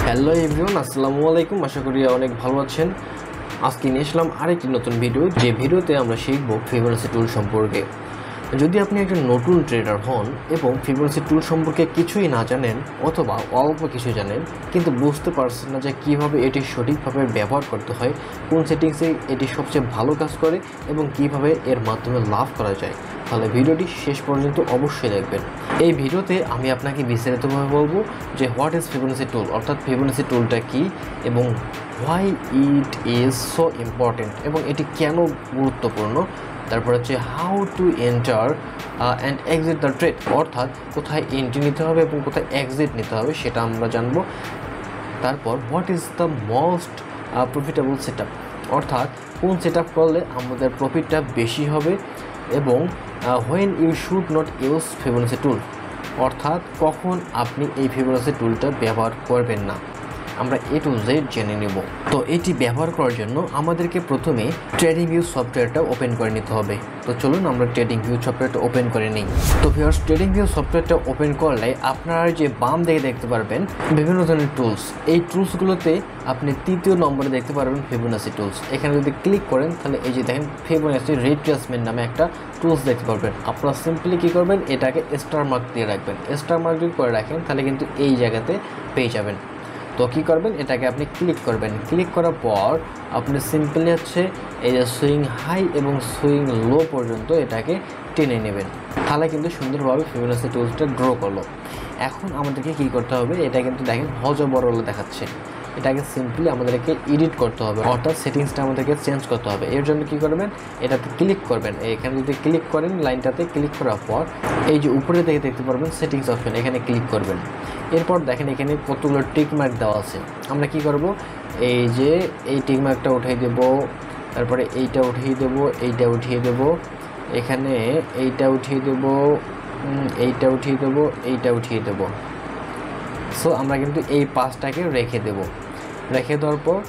Hello everyone, আসসালামু আলাইকুম। আশা করি অনেক ভালো আছেন। আজকে নিয়ে আসলাম আরেকটি নতুন ভিডিও, যে ভিডিওতে আমরা শিখব ফিবোনাচি টুল সম্পর্কে। যদি আপনি একজন নতুন ট্রেডার হন এবং ফিবোনাচি টুল সম্পর্কে কিছুই না জানেন অথবা অল্প কিছু জানেন কিন্তু বুঝতে পারছেন না যে কীভাবে এটি সঠিকভাবে ব্যবহার করতে হয়, কোন সেটিংসে এটি সবচেয়ে ভালো কাজ করে এবং কিভাবে এর মাধ্যমে লাভ করা যায়, তাহলে ভিডিওটি শেষ পর্যন্ত অবশ্যই দেখবেন। এই ভিডিওতে আমি আপনাকে বিস্তারিতভাবে বলবো যে হোয়াট ইজ ফিবোনাচি টুল, অর্থাৎ ফিবোনাচি টুলটা কী এবং why it is so important এবং এটি কেন গুরুত্বপূর্ণ। তারপর হচ্ছে how to enter and exit the trade, অর্থাৎ কোথায় এন্ট্রি নিতে হবে এবং কোথায় এক্সিট নিতে হবে সেটা আমরা জানবো। তারপর what is the most profitable set up, অর্থাৎ কোন সেট আপ করলে আমাদের প্রফিটটা বেশি হবে, এবং when you should not use Fibonacci tool, অর্থাৎ কখন আপনি এই ফিবোনাচি টুলটা ব্যবহার করবেন না, আমরা এ টু জেড জেনে নেব। তো এটি ব্যবহার করার জন্য আমাদেরকে প্রথমে ট্রেডিং ভিউ সফটওয়্যারটা ওপেন করে নিতে হবে। তো চলুন আমরা ট্রেডিং ভিউ সফটওয়্যারটা ওপেন করে নিই। তো ভিউয়ার্স, ট্রেডিং ভিউ সফটওয়্যারটা ওপেন করলে আপনারা যে বাম দিকে দেখতে পারবেন বিভিন্ন ধরনের টুলস, এই টুলসগুলোতে আপনি তৃতীয় নম্বরে দেখতে পারবেন ফিবোনাচি টুলস। এখানে যদি ক্লিক করেন তাহলে এই যে দেখেন ফিবোনাচি রিট্রেসমেন্ট নামে একটা টুলস দেখতে পারবেন। আপনারা সিম্পলি কী করবেন, এটাকে স্টার মার্ক দিয়ে রাখবেন। স্টার মার্ক যদি করে রাখেন তাহলে কিন্তু এই জায়গাতে পেয়ে যাবেন। তো কী করবেন, এটাকে আপনি ক্লিক করবেন। ক্লিক করার পর আপনি সিম্পলি হচ্ছে এই যে সুইং হাই এবং সুইং লো পর্যন্ত এটাকে টেনে নেবেন, তাহলে কিন্তু সুন্দরভাবে ফিবোনাচি টুলসটা ড্র করলো। এখন আমাদেরকে কী করতে হবে, এটা কিন্তু দেখেন হজবরল দেখাচ্ছে, এটাকে সিম্পলি আমাদেরকে এডিট করতে হবে, অর্থাৎ সেটিংসটা আমাদেরকে চেঞ্জ করতে হবে। এর জন্য কী করবেন, এটাতে ক্লিক করবেন। এখানে যদি ক্লিক করেন, লাইনটাতে ক্লিক করার পর এই যে উপরে থেকে দেখতে পারবেন সেটিংস অপশন, এখানে ক্লিক করবেন। এরপর দেখেন এখানে কতগুলো টিক মার্ক দেওয়া আছে। আমরা কি করব, এই যে এই টিক মার্কটা উঠিয়ে দেব, তারপরে এইটা উঠিয়ে দেব, এইটা উঠিয়ে দেব, এখানে এইটা উঠিয়ে দেব, এইটা উঠিয়ে দেব, এইটা উঠিয়ে দেব। সো আমরা কিন্তু এই পাঁচটাকে রেখে দেব। রেখে দেওয়ার পর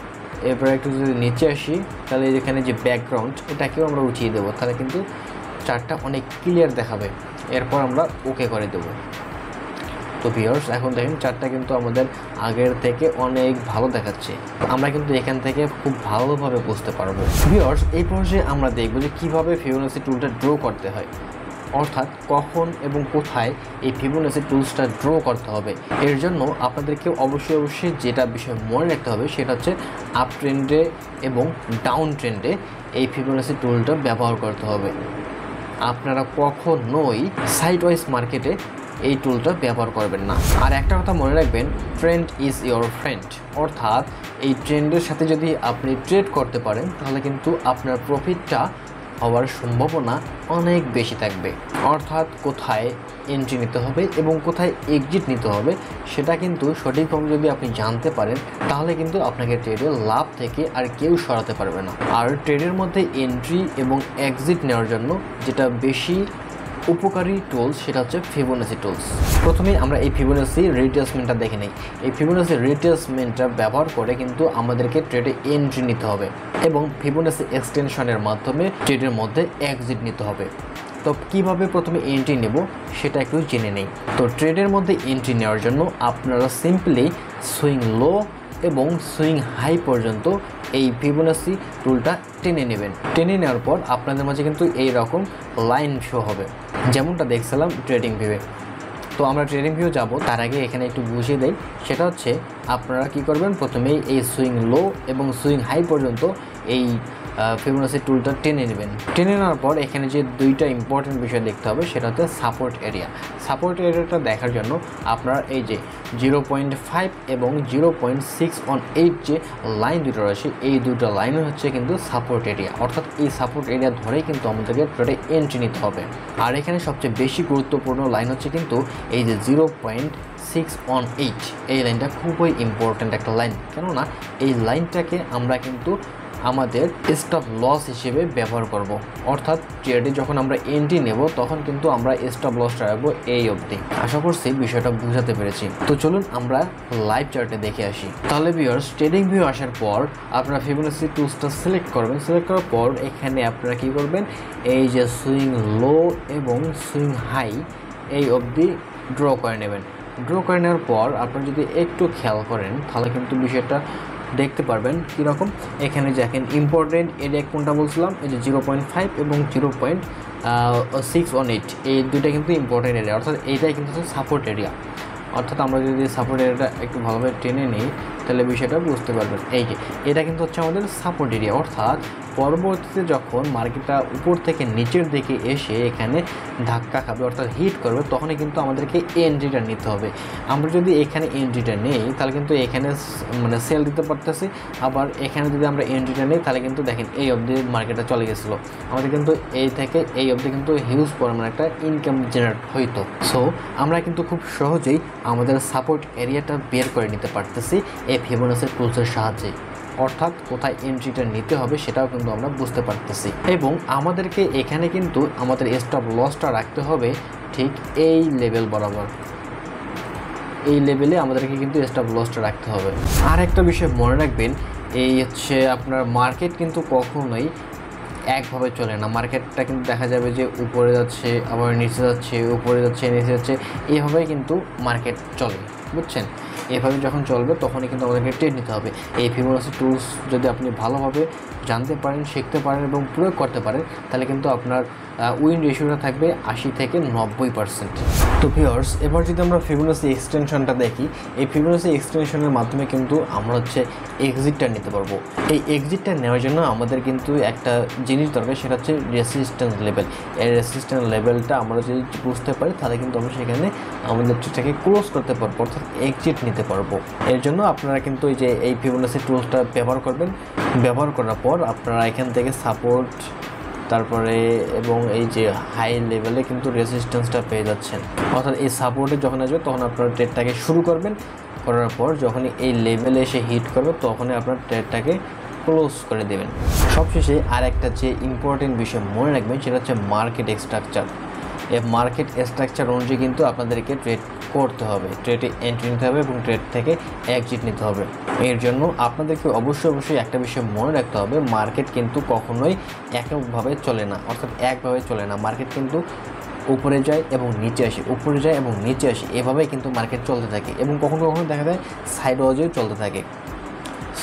এরপর একটু যদি নিচে আসি তাহলে এখানে যে ব্যাকগ্রাউন্ড, এটাকেও আমরা উঠিয়ে দেবো, তাহলে কিন্তু চার্টটা অনেক ক্লিয়ার দেখাবে। এরপর আমরা ওকে করে দেবো। তো ভিউয়ার্স, এখন দেখেন চার্টটা কিন্তু আমাদের আগের থেকে অনেক ভালো দেখাচ্ছে। আমরা কিন্তু এখান থেকে খুব ভালোভাবে বুঝতে পারবো। ভিউয়ার্স, এই পর্যায়ে আমরা দেখব যে কীভাবে ফিবোনাচি টুলটা ড্র করতে হয়, অর্থাৎ কখন এবং কোথায় এই ফিবোনাচি টুলসটা ড্র করতে হবে। এর জন্য আপনাদেরকে অবশ্যই যেটা বিষয় মনে রাখতে হবে সেটা হচ্ছে আপ ট্রেন্ডে এবং ডাউন ট্রেন্ডে এই ফিবোনাচি টুলটা ব্যবহার করতে হবে। আপনারা কখনোই সাইড ওয়াইজ মার্কেটে এই টুলটা ব্যবহার করবেন না। আর একটা কথা মনে রাখবেন, ট্রেন্ড ইজ ইয়োর ফ্রেন্ড, অর্থাৎ এই ট্রেন্ডের সাথে যদি আপনি ট্রেড করতে পারেন তাহলে কিন্তু আপনার প্রফিটটা হওয়ার সম্ভাবনা অনেক বেশি থাকবে। অর্থাৎ কোথায় এন্ট্রি নিতে হবে এবং কোথায় এক্সিট নিতে হবে সেটা কিন্তু সঠিকভাবে যদি আপনি জানতে পারেন তাহলে কিন্তু আপনাকে ট্রেডের লাভ থেকে আর কেউ সরাতে পারবে না। আর ট্রেডের মধ্যে এন্ট্রি এবং এক্সিট নেওয়ার জন্য যেটা বেশি উপকারী টুলস সেটা হচ্ছে ফিবোনাচি টুলস। প্রথমেই আমরা এই ফিবোনাচি রিট্রেসমেন্টটা দেখে নিই। এই ফিবোনাচি রিট্রেসমেন্টটা ব্যবহার করে কিন্তু আমাদেরকে ট্রেডে এন্ট্রি নিতে হবে এবং ফিবোনাচি এক্সটেনশনের মাধ্যমে ট্রেডের মধ্যে এক্সিট নিতে হবে। তো কীভাবে প্রথমে এন্ট্রি নেব সেটা একটু জেনে নেই। তো ট্রেডের মধ্যে এন্ট্রি নেওয়ার জন্য আপনারা সিম্পলি সুইং লো এবং সুইং হাই পর্যন্ত এই ফিবোনাচি টুলটা টেনে নেবেন। টেনে নেওয়ার পর আপনাদের মাঝে কিন্তু এই রকম লাইন শো হবে, যেমনটা দেখছিলাম ট্রেডিং ভিউয়ে। তো আমরা ট্রেডিং ভিউ যাব, তার আগে এখানে একটু বুঝিয়ে দেই। সেটা হচ্ছে আপনারা কি করবেন, প্রথমেই এই সুইং লো এবং সুইং হাই পর্যন্ত এই ফিবোনাচি টুলটা টেনে নেবেন। টেনে নেওয়ার পর এখানে যে দুইটা ইম্পর্টেন্ট বিষয় দেখতে হবে সেটা হচ্ছে সাপোর্ট এরিয়া। সাপোর্ট এরিয়াটা দেখার জন্য আপনারা এই যে 0.5 এবং 0.618 যে লাইন দুটো রয়েছে, এই দুটো লাইন হচ্ছে কিন্তু সাপোর্ট এরিয়া, অর্থাৎ এই সাপোর্ট এরিয়া ধরেই কিন্তু আমাদেরকে ট্রেডে এন্ট্রি নিতে হবে। আর এখানে সবচেয়ে বেশি গুরুত্বপূর্ণ লাইন হচ্ছে কিন্তু এই যে 0.618, এই লাইনটা খুবই ইম্পর্ট্যান্ট একটা লাইন। কেননা এই লাইনটাকে আমরা কিন্তু আমাদের স্টপ লস হিসেবে ব্যবহার করব, অর্থাৎ ট্রেডে যখন আমরা এন্ট্রি নেব তখন কিন্তু আমরা স্টপ লসটা রাখবো এই অবধি। আশা করছি বিষয়টা বুঝাতে পেরেছি। তো চলুন আমরা লাইভ চার্টে দেখে আসি। তাহলে ভিউয়ার্স, ট্রেডিং ভিউ আসার পর আপনারা ফিবোনাচি টুলসটা সিলেক্ট করবেন। সিলেক্ট করার পর এখানে আপনারা কি করবেন, এই যে সুইং লো এবং সুইং হাই এই অবধি ড্র করে নেবেন। ড্র করে নেওয়ার পর আপনারা যদি একটু খেয়াল করেন তাহলে কিন্তু বিষয়টা দেখতে পারবেন কীরকম। এখানে দেখেন ইম্পর্টেন্ট এরিয়া কোনটা বলছিলাম, এই যে 0.5 এবং 0.618 এই দুইটা কিন্তু ইম্পর্টেন্ট এরিয়া, অর্থাৎ এইটাই কিন্তু সাপোর্ট এরিয়া। অর্থাৎ আমরা যদি সাপোর্ট এরিয়াটা একটু ভালোভাবে টেনে নিই তাহলে বিষয়টা বুঝতে পারবেন। এই যে এটা কিন্তু হচ্ছে আমাদের সাপোর্ট এরিয়া, অর্থাৎ পরবর্তীতে যখন মার্কেটটা উপর থেকে নিচের দিকে এসে এখানে ধাক্কা খাবে অর্থাৎ হিট করবে, তখনই কিন্তু আমাদেরকে এন্ট্রিটা নিতে হবে। আমরা যদি এখানে এন্ট্রিটা নেই তাহলে কিন্তু এখানে মানে সেল দিতে পারতেছি, আবার এখানে যদি আমরা এন্ট্রিটা নেই তাহলে কিন্তু দেখেন এই অবধি মার্কেটটা চলে গেছিলো, আমাদের কিন্তু এই থেকে এই অবধি কিন্তু হিউজ পরিমাণ একটা ইনকাম জেনারেট হইতো। সো আমরা কিন্তু খুব সহজেই আমাদের সাপোর্ট এরিয়াটা বের করে নিতে পারতেছি এই ফিবোনাচি টুলসের সাহায্যে, অর্থাৎ কোথায় এন্ট্রিটা নিতে হবে সেটাও কিন্তু আমরা বুঝতে পারতেছি। এবং আমাদেরকে এখানে কিন্তু আমাদের স্টপ লসটা রাখতে হবে ঠিক এই লেভেল বরাবর, এই লেভেলে আমাদেরকে কিন্তু স্টপ লসটা রাখতে হবে। আর একটা বিষয় মনে রাখবেন, এই হচ্ছে আপনার মার্কেট কিন্তু কখনোই একভাবে চলে না। মার্কেটটা কিন্তু দেখা যাবে যে উপরে যাচ্ছে আবার নিচে যাচ্ছে, উপরে যাচ্ছে নিচে যাচ্ছে, এইভাবেই কিন্তু মার্কেট চলে, বুঝছেন? এভাবে যখন চলবে তখনই কিন্তু আমাদেরকে ট্রেড নিতে হবে। এই ফিবোনাচি টুলস যদি আপনি ভালোভাবে জানতে পারেন, শিখতে পারেন এবং প্রয়োগ করতে পারেন তাহলে কিন্তু আপনার উইন রেশিওটা থাকবে 80 থেকে 90%। তো ভিউয়ার্স, এবার যদি আমরা ফিবোনাচি এক্সটেনশনটা দেখি, এই ফিবোনাচি এক্সটেনশনের মাধ্যমে কিন্তু আমরা হচ্ছে এক্সিটটা নিতে পারবো। এই এক্সিটটা নেওয়ার জন্য আমাদের কিন্তু একটা জিনিস দরকার, সেটা হচ্ছে রেসিস্ট্যান্স লেভেল। এই রেসিস্ট্যান্স লেভেলটা আমরা যদি বুঝতে পারি তাহলে কিন্তু আমরা সেখানে আমাদের ট্রেডটাকে ক্লোজ করতে পারবো, অর্থাৎ এক্সিট নিতে পারবো। এর জন্য আপনারা কিন্তু এই ফিবোনাচি টুলসটা ব্যবহার করবেন। ব্যবহার করার পর আপনারা এখান থেকে সাপোর্ট তারপরে এবং এই যে হাই লেভেলে কিন্তু রেজিস্ট্যান্সটা পেয়ে যাচ্ছেন, অর্থাৎ এই সাপোর্টে যখন আসবে তখন আপনারা ট্রেডটাকে শুরু করবেন। করার পর যখনই এই লেভেলে এসে হিট করবে তখনই আপনার ট্রেডটাকে ক্লোজ করে দেবেন। সবশেষে আর একটা যে ইম্পর্টেন্ট বিষয় মনে রাখবেন সেটা হচ্ছে মার্কেট স্ট্রাকচার। এই মার্কেট স্ট্রাকচার অনুযায়ী কিন্তু আপনাদেরকে ট্রেড করতে হবে, ট্রেডে এন্ট্রি নিতে হবে এবং ট্রেড থেকে এক্সিট নিতে হবে। এর জন্য আপনাদেরকে অবশ্যই একটা বিষয় মনে রাখতে হবে, মার্কেট কিন্তু কখনোই এককভাবে চলে না, অর্থাৎ একভাবে চলে না। মার্কেট কিন্তু উপরে যায় এবং নিচে আসে, উপরে যায় এবং নিচে আসে, এভাবেই কিন্তু মার্কেট চলতে থাকে এবং কখনো কখনো দেখা যায় সাইড ওয়াইজেও চলতে থাকে।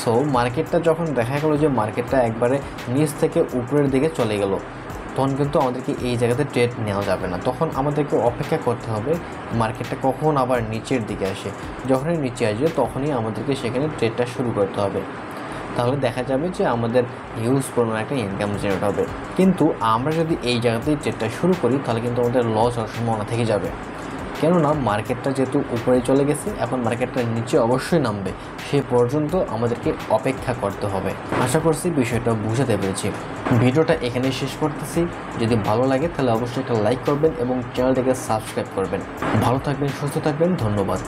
সো মার্কেটটা যখন দেখা গেলো যে মার্কেটটা একবারে নিচ থেকে উপরের দিকে চলে গেল, তখন কিন্তু আমাদেরকে এই জায়গাতে ট্রেড নেওয়া যাবে না। তখন আমাদেরকে অপেক্ষা করতে হবে মার্কেটটা কখন আবার নিচের দিকে আসে। যখনই নিচে আসবে তখনই আমাদেরকে সেখানে ট্রেডটা শুরু করতে হবে। তাহলে দেখা যাবে যে আমাদের হিউজ পরিমাণ একটা ইনকাম জেনারেট হবে। কিন্তু আমরা যদি এই জায়গাতেই ট্রেডটা শুরু করি তাহলে কিন্তু আমাদের লস হওয়ার সম্ভাবনা থেকে যাবে, কেননা মার্কেটটা যেহেতু উপরে চলে গেছে, এখন মার্কেটটা নিচে অবশ্যই নামবে, সে পর্যন্ত আমাদেরকে অপেক্ষা করতে হবে। আশা করছি বিষয়টা বুঝাতে পেরেছি। ভিডিওটা এখানেই শেষ করতেছি। যদি ভালো লাগে তাহলে অবশ্যই একটা লাইক করবেন এবং চ্যানেলটাকে সাবস্ক্রাইব করবেন। ভালো থাকবেন, সুস্থ থাকবেন, ধন্যবাদ।